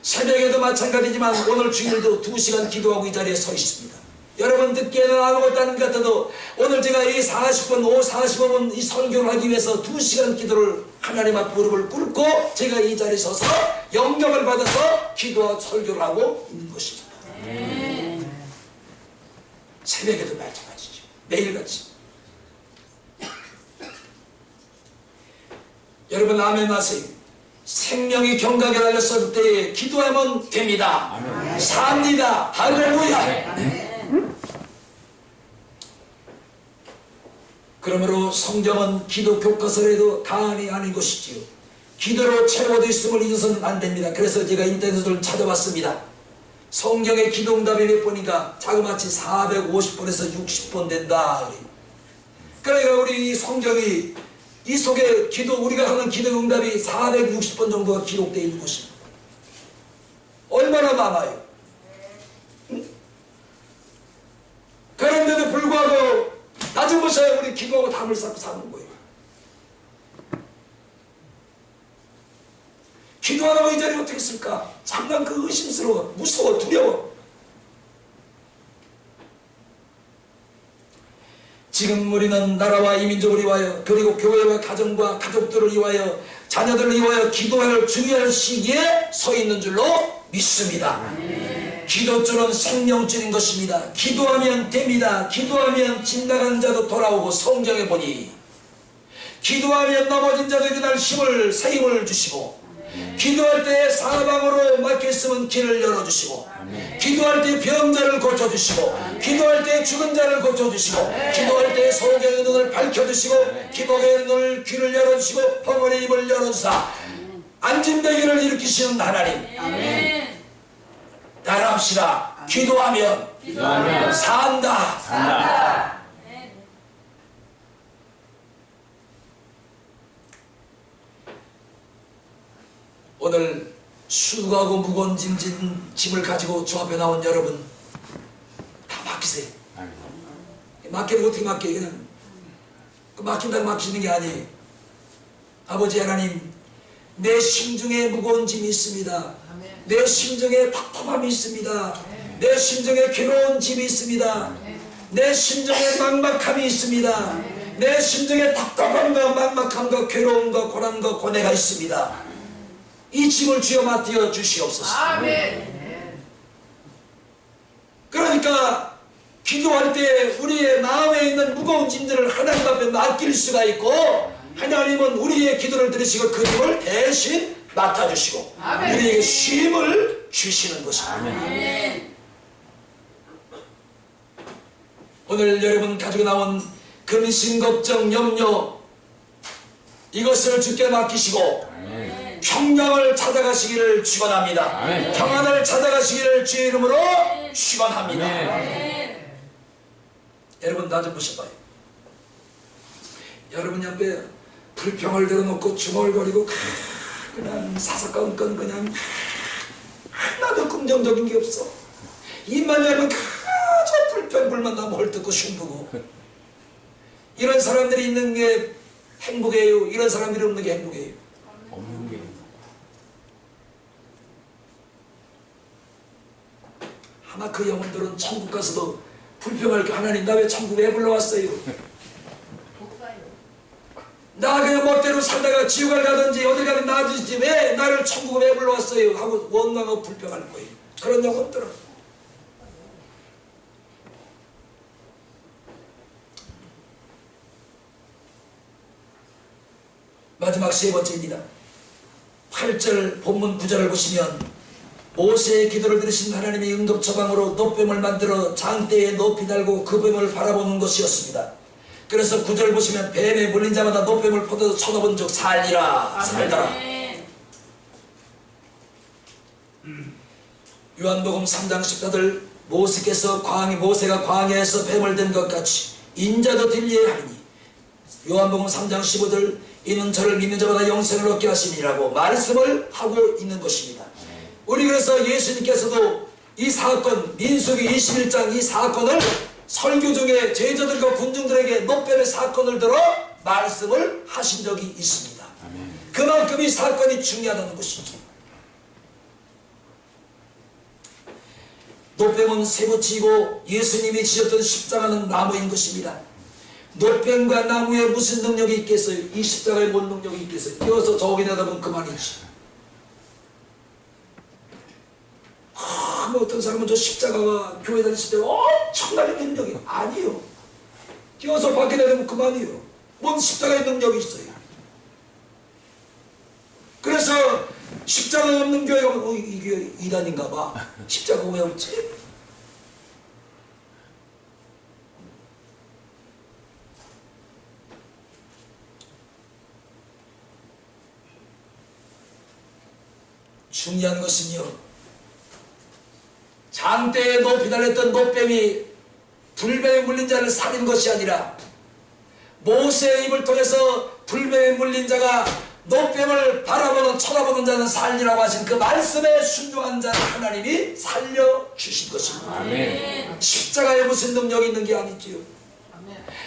새벽에도 마찬가지지만 오늘 주일도 2시간 기도하고 이 자리에 서 있습니다. 여러분 듣기에는 아무것도 아닌 것 같아도 오늘 제가 이 40분, 오후 45분 이 설교를 하기 위해서 2시간 기도를 하나님 앞 무릎을 꿇고 제가 이 자리에 서서 영감을 받아서 기도와 설교를 하고 있는 것입니다. 새벽에도 마찬가지죠. 매일같이. 여러분 아멘 하세요. 생명이 경각에 달렸을 때 기도하면 됩니다. 아멘. 삽니다. 할렐루야. 그러므로 성경은 기도 교과서에도 다안이 아닌 것이지요. 기도로 채워져 있음을 잊어서는 안 됩니다. 그래서 제가 인터넷을 찾아봤습니다. 성경의 기도응답이 몇 번인가? 자그마치 450번에서 60번 된다. 그러니까 우리 성경이 이 속에 우리가 하는 기도응답이 460번 정도가 기록되어 있는 것입니다. 얼마나 많아요? 응? 그런데도 불구하고 낮은 우리 기도하고 답을 쌓고 사는 거예요. 기도하라고 이 자리에 어떻게 있을까? 잠깐 그 의심스러워, 무서워, 두려워. 지금 우리는 나라와 이 민족을 위하여 그리고 교회와 가정과 가족들을 위하여 자녀들을 위하여 기도할 중요한 시기에 서 있는 줄로 믿습니다. 기도줄은 생명줄인 것입니다. 기도하면 됩니다. 기도하면 집 나간 자도 돌아오고 성경에 보니 기도하면 넘어진 자도 일어날 새 힘을 주시고 기도할 때 사방으로 막혀있으면 길을 열어주시고 기도할 때 병자를 고쳐주시고 기도할 때 죽은 자를 고쳐주시고 기도할 때 소경의 눈을 밝혀주시고 기도의 눈을 귀를 열어주시고 벙어리의 입을 열어주사 안진뱅이를 일으키시는 하나님. 따라합시다. 기도하면 산다. 오늘 수고하고 무거운 짐을 가지고 주 앞에 나온 여러분 다 맡기세요. 맡기는 거 어떻게 맡겨요? 그냥 맡긴다고 맡기는 게 아니에요. 아버지 하나님, 내 심중에 무거운 짐이 있습니다. 내 심정에 답답함이 있습니다. 내 심정에 괴로운 짐이 있습니다. 내 심정에 막막함이 있습니다. 내 심정에 답답함과 막막함과 괴로움과 고난과 고뇌가 있습니다. 이 짐을 주여 맡겨 주시옵소서. 아멘. 그러니까 기도할 때 우리의 마음에 있는 무거운 짐들을 하나님 앞에 맡길 수가 있고, 하나님은 우리의 기도를 들으시고 그 짐을 대신 맡아주시고 아멘. 우리에게 쉼을 주시는 것입니다. 아멘. 오늘 여러분 가지고 나온 근심, 걱정, 염려, 이것을 주께 맡기시고 평강을 찾아가시기를 축원합니다. 아멘. 평안을 찾아가시기를 주의 이름으로 축원합니다. 아멘. 여러분 나 좀 보셔봐요. 여러분 옆에 불평을 들어놓고 중얼거리고 그냥 사사건건 그냥 하나도 긍정적인 게 없어. 입만 열면 그저 불평 불만나면 헐뜯고 흉보고, 이런 사람들이 있는 게 행복이에요? 이런 사람들이 없는 게 행복이에요? 없는 게 아마 그 영혼들은 천국 가서도 불평할 게, 하나님 나 왜 천국 왜 불러왔어요? 나 그냥 멋대로 살다가 지옥을 가든지 어디 가든 나아지지 왜 나를 천국에 왜 불러왔어요? 하고 원망하고 불평할 거예요. 그런 영혼들은. 마지막 세 번째입니다. 8절 본문 9절을 보시면 모세의 기도를 들으신 하나님이 응급 처방으로 노뱀을 만들어 장대에 높이 달고 그 뱀을 바라보는 것이었습니다. 그래서 9절 보시면 뱀에 물린 자마다 노뱀을 포도도 쳐다본 적 살리라, 살더라. 요한복음 3장 14절 모세가 광야에서 뱀을 든 것 같이 인자도 들리게 하리니, 요한복음 3장 15절 이는 저를 믿는 자마다 영생을 얻게 하심이라고 말씀을 하고 있는 것입니다. 우리 그래서 예수님께서도 이 사건, 민수기 21장 이 사건을 설교 중에 제자들과 군중들에게 노뱀의 사건을 들어 말씀을 하신 적이 있습니다. 그만큼 이 사건이 중요하다는 것이죠. 노뱀은 세부치고 예수님이 지셨던 십자가는 나무인 것입니다. 노뱀과 나무에 무슨 능력이 있겠어요? 이 십자가에 뭔 능력이 있겠어요? 뛰어서 저기 내다보면 그만이지. 뭐 어떤 사람은 저 십자가가 교회 다닐 때 엄청나게 능력이 아니에요. 뛰어서 밖에 내다보면 그만이에요. 뭔 십자가의 능력이 있어요. 그래서 십자가 없는 교회가 이 교회 이단인가 봐. 십자가 왜 없지? 중요한 것은요, 장대에 높이 달렸던 노뱀이 불뱀에 물린 자를 살린 것이 아니라 모세의 입을 통해서 불뱀에 물린 자가 노뱀을 쳐다보는 자는 살리라고 하신 그 말씀에 순종한 자를 하나님이 살려주신 것입니다. 아멘. 십자가에 무슨 능력이 있는 게 아니지요.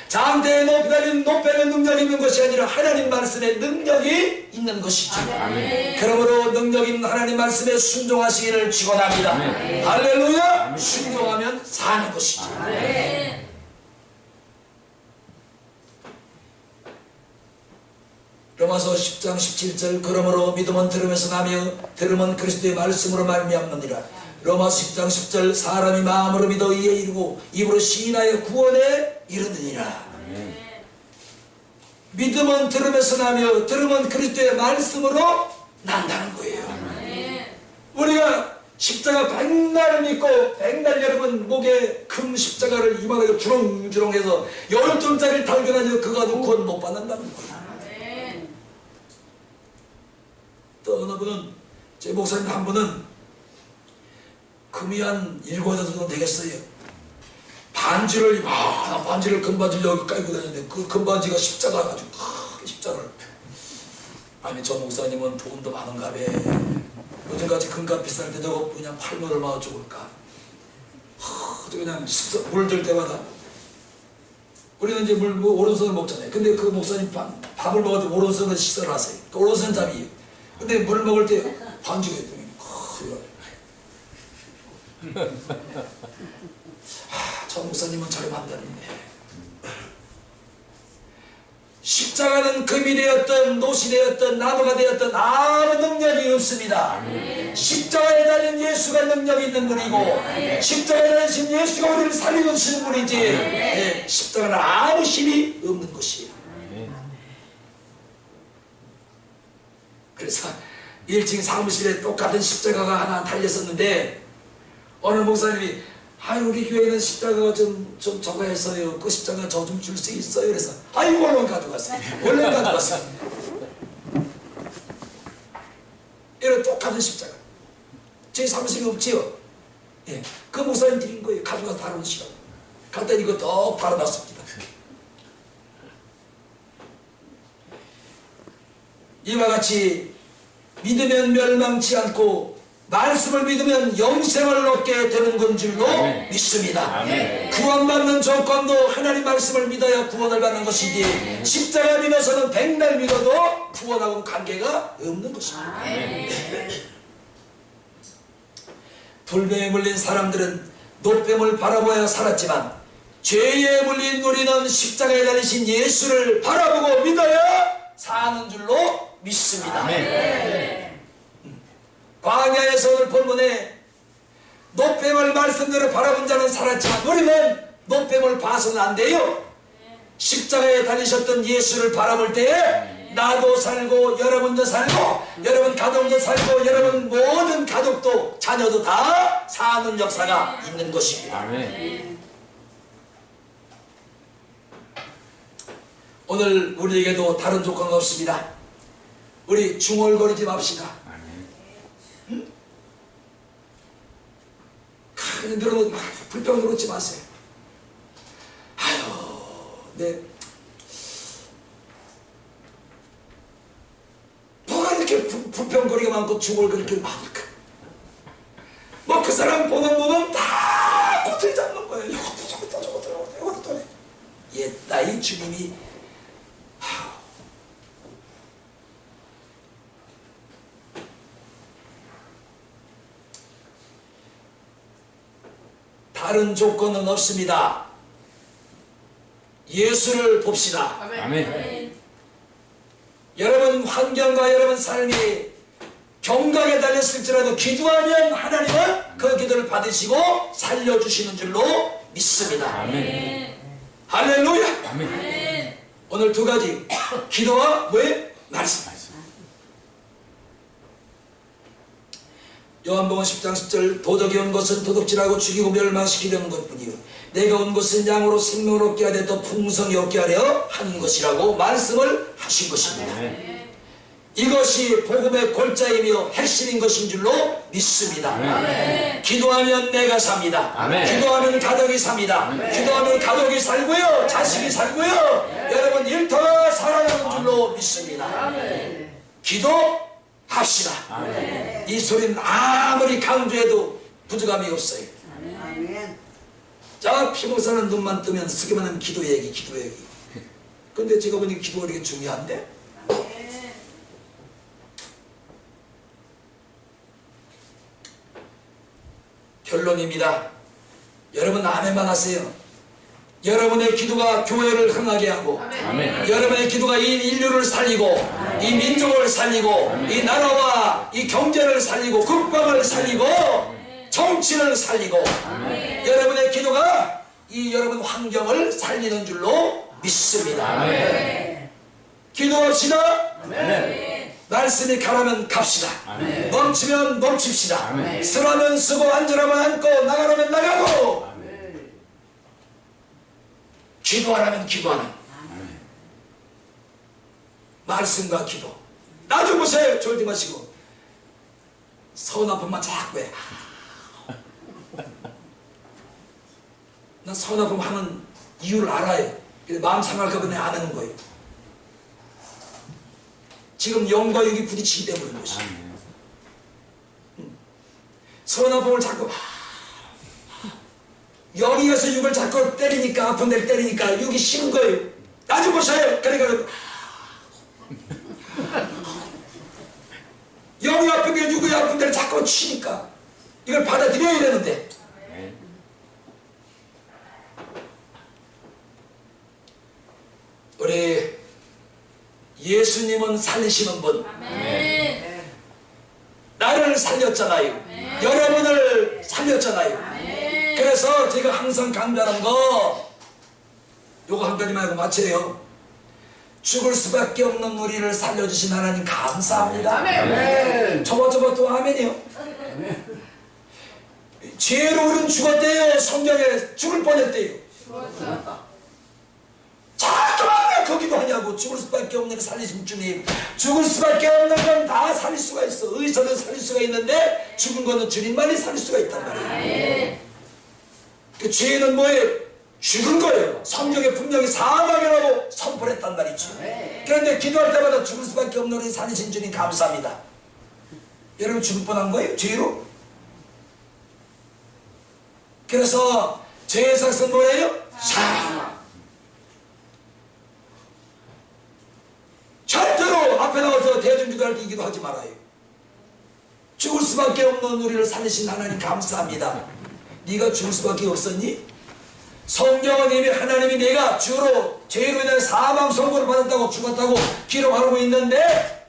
장대에 높이 달린 노뱀의 능력이 있는 것이 아니라 하나님 말씀에 능력이 있는 것이죠. 아멘. 그러므로 능력 있는 하나님 말씀에 순종하시기를 축원합니다. 아멘. 할렐루야. 아멘. 순종하면 사는 것이죠. 아멘. 로마서 10장 17절 그러므로 믿음은 들으면서 나며 들음은 그리스도의 말씀으로 말미암느니라. 로마서 10장 10절 사람이 마음으로 믿어 이에 이르고 입으로 시인하여 구원에 이르느니라. 믿음은 들으면서 나며 들음은 그리스도의 말씀으로 난다는 거예요. 우리가 십자가 백날 믿고 백날 여러분 목에 금 십자가를 이만하게 주렁주렁해서 10톤짜리를 달고 다니도 그거 가지고 구원 못 받는다는 거예요. 또 어느 분은, 제 목사님 한 분은 금이 한 7-8톤 정도 되겠어요. 반지를 금반지를 여기 깔고 다니는데 그 금반지가 십자가 가지고 크게 십자가를. 아니 저 목사님은 돈도 많은가 봐. 요즘같이 금값 비쌀 때 저거 그냥 팔면 얼마나 좋을까. 그냥 물 들 때마다 우리는 이제 오른손을 먹잖아요. 근데 그 목사님 밥을 먹을 때 오른손으로 식사를 하세요. 그 오른손 잡이에요. 근데 물 먹을 때 반지가 있더니 저 목사님은 저렴 한다는데 십자가는 금이 되었던 노시 되었던 나무가 되었던 아무 능력이 없습니다. 십자가에 달린 예수가 능력이 있는 분이고 십자가에 달린 예수가 우리를 살려주시는 분이지 네, 십자가는 아무 힘이 없는 것이에요. 그래서 1층 사무실에 똑같은 십자가가 하나 달렸었는데 어느 목사님이 아유 우리 교회는 십자가가 좀 저거 해서요 그 십자가 저 좀 줄 수 있어요. 그래서 아이고 얼른 가져갔어요. 얼른 가져갔어요. 이런 똑같은 십자가 저희 사무실에 없지요. 예, 그 목사님 드린 거예요. 가져가서 달아놓으시라고. 갖다 이거 떡 달아놨습니다. 이와 같이 믿으면 멸망치 않고 말씀을 믿으면 영생을 얻게 되는 건 줄로 믿습니다. 구원받는 조건도 하나님 말씀을 믿어야 구원을 받는 것이지 십자가 믿어서는 백날 믿어도 구원하고는 관계가 없는 것입니다. 불뱀에 물린 사람들은 노뱀을 바라보아 살았지만 죄에 물린 우리는 십자가에 달리신 예수를 바라보고 믿어야 사는 줄로 믿습니다. 광야에서 오늘 본문에 노뱀을 말씀대로 바라본 자는 살았지만 우리는 노뱀을 봐서는 안 돼요. 십자가에 달리셨던 예수를 바라볼 때에 나도 살고 여러분도 살고 여러분 가족도 살고 여러분 모든 가족도 자녀도 다 사는 역사가 있는 것입니다. 오늘 우리에게도 다른 조건 없습니다. 우리 중얼거리지 맙시다. 그런 불평 들었지 마세요. 아유, 네. 뭐가 이렇게 불평거리가 많고 중얼거리가 많을까? 뭐 그 사람 보는 눈은 다 꼬투리 잡는 거예요. 이것도 저것도. 예, 나의 주님이 다른 조건은 없습니다. 예수를 봅시다. 아멘. 여러분 환경과 여러분 삶이 경각에 달렸을지라도 기도하면 하나님은 그 기도를 받으시고 살려주시는 줄로 믿습니다. 아멘. 할렐루야. 아멘. 오늘 두 가지 기도와 뭐예요? 말씀. 요한복음 10장 10절 도덕이 온 것은 도둑질하고 죽이고 멸망시키려는 것뿐이요 내가 온 것은 양으로 생명을 얻게 하되 더 풍성히 얻게 하려 하는 것이라고 말씀을 하신 것입니다. 이것이 복음의 골자이며 핵심인 것인 줄로 믿습니다. 기도하면 내가 삽니다. 기도하면 가족이 삽니다. 기도하면 가족이 살고요 자식이 살고요 여러분 일터가 살아나는 줄로 믿습니다. 기도합시다. 이 소리는 아무리 강조해도 부족함이 없어요. 자, 피목사는 눈만 뜨면 쓰기만 하면 기도 얘기. 근데 제가 보니 기도가 이렇게 중요한데? 결론입니다. 여러분 아멘만 하세요. 여러분의 기도가 교회를 흥하게 하고 아멘. 여러분의 기도가 이 인류를 살리고 이 민족을 살리고 이 나라와 이 경제를 살리고 국방을 살리고 정치를 살리고 여러분의 기도가 이 여러분 환경을 살리는 줄로 믿습니다. 기도합시다. 말씀이 가라면 갑시다. 멈추면 멈춥시다. 쓰라면 쓰고 앉으라면 앉고 나가라면 나가고 기도하라면 기도하는 말씀과 기도. 나 좀 보세요. 졸지 마시고 서운 아픔만 자꾸 해. 나 서운 아픔 하는 이유를 알아요. 마음 상할까 봐 안 하는 거예요. 지금 영과 육이 부딪히기 때문에 그런 것이에요. 서운 아픔을 자꾸 여기 가서 육을 자꾸 때리니까 아픈 데를 때리니까 육이 싫은 거예요. 나 좀 보세요. 그러니까 영이 아픈 게 육이 아픈 데를 자꾸 치니까 이걸 받아들여야 되는데 우리 예수님은 살리시는 분. 아멘. 나를 살렸잖아요. 여러분을 살렸잖아요. 아멘. 그래서 제가 항상 강조하는 거 요거 한 가지만 하고 마쳐요. 죽을 수밖에 없는 우리를 살려주신 하나님 감사합니다. 아멘. 저거 또 아멘이요. 죄로 우리는 죽었대요. 성경에 죽을 뻔했대요. 자꾸만 거기도 하냐고. 죽을 수밖에 없는 살리신 주님. 죽을 수밖에 없는 건 다 살릴 수가 있어. 의사는 살릴 수가 있는데 죽은 거는 주님만이 살릴 수가 있단 말이에요. 그 죄는 뭐예요? 죽은 거예요. 성경에 분명히 사망이라고 선포를 했단 말이죠. 그런데 기도할 때마다 죽을 수밖에 없는 우리 살리신 주님 감사합니다. 여러분 죽을 뻔한 거예요? 죄로? 그래서 죄의 삭은 뭐예요? 사망. 절대로 앞에 나와서 대중기도할 때 이 기도하지 말아요. 죽을 수밖에 없는 우리를 살리신 하나님 감사합니다. 네가 죽을 수밖에 없었니? 성경은 이미 하나님이 내가 주로 죄로 인해 사망 선고를 받았다고 죽었다고 기록하고 있는데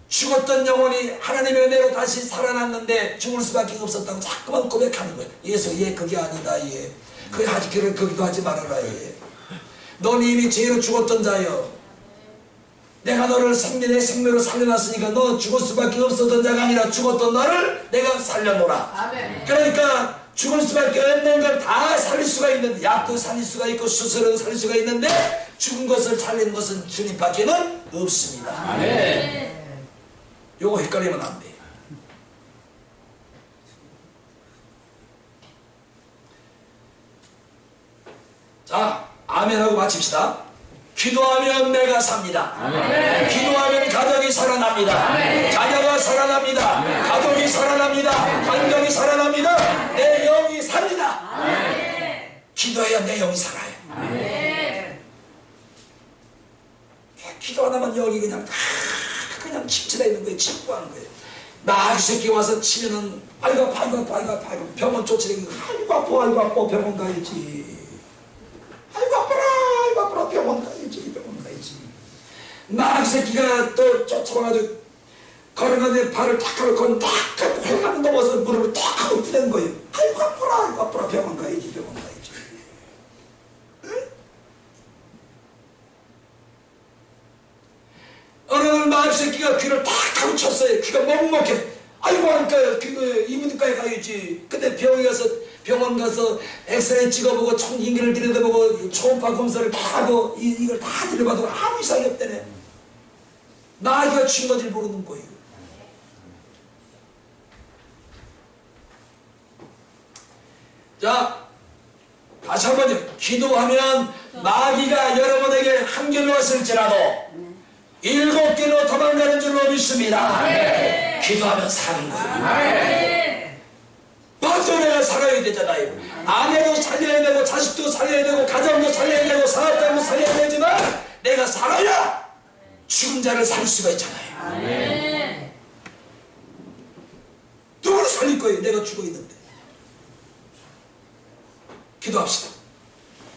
죽었던 영혼이 하나님의 은혜로 다시 살아났는데 죽을 수밖에 없었다고 자꾸만 고백하는 거예요. 예수 얘 그게 아니다 얘. 그게 하지 거기도 하지 말아라 얘. 넌 이미 죄로 죽었던 자여. 내가 너를 내 생명을 살려놨으니까 너 죽을 수밖에 없었던 자가 아니라 죽었던 너를 내가 살려놓으라. 아멘. 그러니까 죽을 수밖에 없는 걸 다 살릴 수가 있는데 약도 살릴 수가 있고 수술은 살릴 수가 있는데 죽은 것을 살리는 것은 주님밖에는 없습니다. 아멘. 요거 헷갈리면 안 돼. 자, 아멘하고 마칩시다. 기도하면 내가 삽니다. 아멘. 기도하면 가정이 살아납니다. 아멘. 자녀가 살아납니다. 가족이 살아납니다. 환경이 살아납니다. 내 영이 삽니다. 아멘. 기도해야 내 영이 살아요. 아멘. 기도 하나만 여기 그냥 침체되어 있는 거예요. 침구하는 거예요. 나이 새끼 와서 치면은 아이고 아파 아이고 아파 아이고 아파 병원 쫓아다니고 아이고 아파 아이고 아파 병원 가야지. 아이고 아파라 병원 가야지 병원 가야지. 나이 새끼가 또 쫓아와가지고 걸어가는데 발을 탁 하고 건 탁 하고 회관 넘어서 무릎을 탁 하고 부는 거예요. 아이고 아파라 병원 가야지 병원 가야지. 어느 날 마을 새끼가 귀를 탁 하고 쳤어요. 귀가 먹먹해. 아이고 하니까 이문과에 가야지. 근데 병원 가서 엑스레이 찍어보고 청진기를 들여다보고 초음파 검사를 다 하고 이걸 다 들여봐도 아무 이상이 없다네. 나이가 친 건지 모르는 거예요. 자, 다시 한번요. 기도하면 마귀가 여러분에게 한 길로 왔을지라도 7길로 도망가는 줄로 믿습니다. 아멘. 기도하면 사는 거예요. 아멘. 맞죠? 내가 살아야 되잖아요. 아내도 살려야 되고 자식도 살려야 되고 가정도 살려야 되고 사업장도 살려야 되지만 내가 살아야 죽은 자를 살릴 수가 있잖아요. 아멘. 누구를 살릴 거예요? 내가 죽어 있는데. 기도합시다.